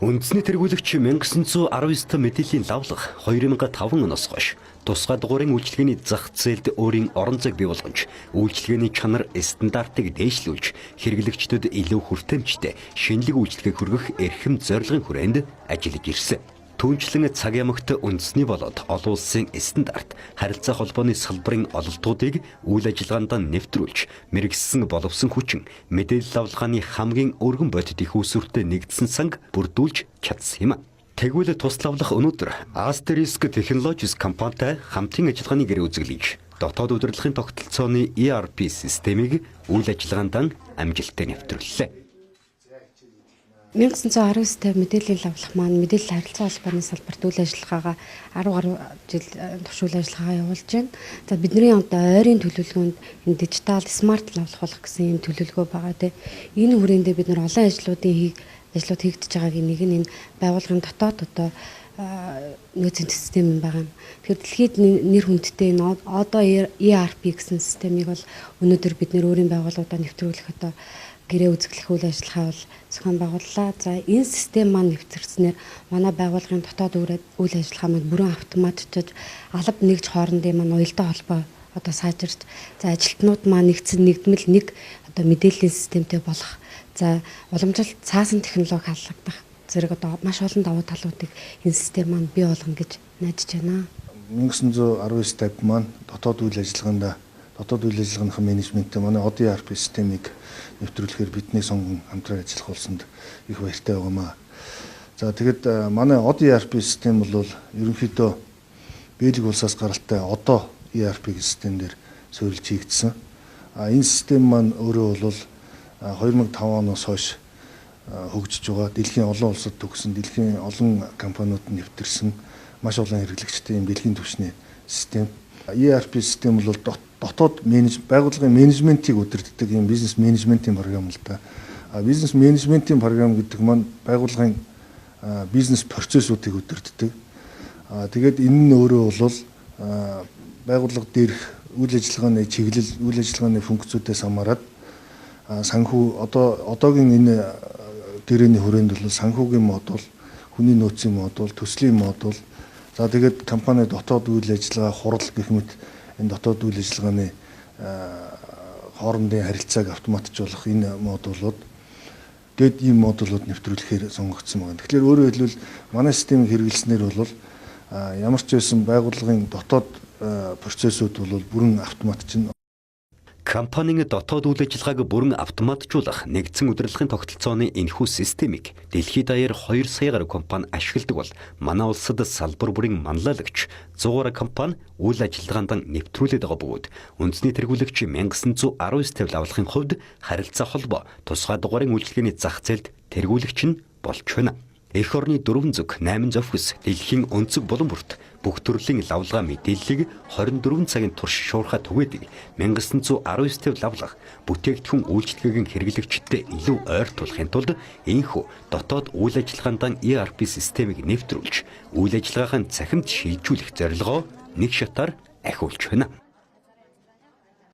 Үндэсний тэргүүлэгч 1919 мэдээллийн лавлах 2005 оноос хойш тусгай дугуурын үйлчилгээний зах зээлд өөрийн орон зайг бий болгож, үйлчилгээний чанар стандартыг дээшлүүлж, хэрэглэгчдэд илүү хүртээмжтэй шинэлэг үйлчилгээ хүргэх эрхэм зорилгын хүрээнд ажиллаж ирсэн. Түүнчлэн цаг ямагт үндэсний болоод олон улсын стандарт харилцаа холбооны салбарын ололтуудыг үйл ажиллагаанд нэвтрүүлж, мэрэгссэн боловсон хүчин мэдээлэл авалгааны хамгийн өргөн бодит их усүртэй нэгдсэн санг бүрдүүлж чадсан юм. Тэгвэл туславлах өнөөдөр Asterisk Technologies компанитай хамтын ажиллагааны гэр үзэглэж, дотоод удирдлагын тогтолцооны ERP системийг үйл ажиллагаанд амжилттай нэвтрүүллээ. 1919 мэдээллийн авлах маань мэдээлэл харилцаа холбооны салбарт үйл ажиллагаагаа 10 гаруй жил туршуул ажиллагаагаа явуулж байна. За бидний одоо ойрын төлөвлөгөөнд энэ дижитал смарт авлах болох гэсэн юм төлөвлөгөө байгаа те. Энэ хүрээндээ бид нар олон ажлууд хийгдэж байгаагийн нэг нь энэ байгууллагын дотоод одоо нөөцийн систем байгаа юм. Тэгэхээр дэлхийд нэр хүндтэй энэ одоо ERP гэсэн системийг бол өнөөдөр бид нэр өөрийн байгууллагуудаа нэвтрүүлэх одоо гэрээ үзэглэх үйл ажиллагаа бол зохион байгууллаа. За энэ систем маань нэвтрснээр манай байгууллагын дотоод үйл ажиллагаа маань бүрэн автоматжиж алба нэгж хоорондын маань уялдаа холбоо одоо сайжирч, за ажилтнууд маань нэгдмэл нэг одоо мэдээллийн системтэй болох, за уламжлалт цаасан технологи халагдах зэрэг одоо маш олон давуу талуудыг энэ систем маань бий болгоно гэж найдаж байна. 1919 маань дотоод үйл ажиллагааныхаа менежменттэй манай одын ERP системийг нэвтрүүлэхээр бидний сонгон хамтран ажиллах улсанд их баяртай байгаамаа. За тэгэд манай одын ERP систем бол ерөнхийдөө Бэлэг улсаас гаралтай одоо ERP систем дээр суурилж хийгдсэн. Энэ систем маань өөрөө бол 2005 оноос хойш хөгжиж байгаа. Дэлхийн олон улсад төгсөн, дэлхийн олон компаниуд нэвтэрсэн маш олон хэрэглэгчтэй юм дэлхийн түвшний систем. ERP систем бол дотоод байгууллагын менежментийг удирддаг юм бизнес менежментийн програм л да. Бизнес менежментийн програм гэдэг маань байгууллагын бизнес процессуудыг удирддаг. Тэгээд энэ нь өөрөө бол байгууллага дээрх үйл ажиллагааны чиглэл, үйл ажиллагааны функцүүдээс хамаарат санхүү одоогийн энэ гэрээний хүрээнд бол санхүүгийн модуль, хүний нөөцийн модуль, төслийн модуль, за тэгээд компани дотоод үйл ажиллагаа хурал гэх мэт энэ дотоод үйл ажиллагааны хоорондын харилцааг автоматжуулах энэ модулууд ийм модулууд нэвтрүүлэхээр сонгогдсон байна. Тэгэхээр өөрөөр хэлбэл манай системийг хэрэглэснээр бол ямар ч байсан байгууллагын дотоод процессууд бол бүрэн автоматжин. Компанийн дотоод үйл ажиллагааг бүрэн автоматжуулах нэгдсэн удирдлагын тогтолцооны энэхүү системийг дэлхийд даяар 2 сая гаруй компани ашигладаг бол манай улсад салбар бүрийн манлайлагч 100 гаруй компани үйл ажиллагаанд нэвтрүүлээд байгаа бөгөөд үндэсний тэргүүлэгч 1919 авлахын хувьд харилцаа холбоо тусгай дугаарыг үйлчилгээний зах зээлд тэргүүлэгч нь болж байна. Эх орны 408 зохис дэлхийн өнцөг булан бүрт бүх төрлийн лавлгаа мэдээллийг 24 цагийн турш шуурхай түгээдэг 1919 лавлах бүтээгдэхүүн үйлчилгээгийн хэрэглэгчдэд илүү ойртуулахын тулд энэхүү дотоод үйл ажиллагаанд ERP системийг нэвтрүүлж үйл ажиллагааг цахимд шилжүүлэх зорилгоо нэг шатаар ахиулж байна.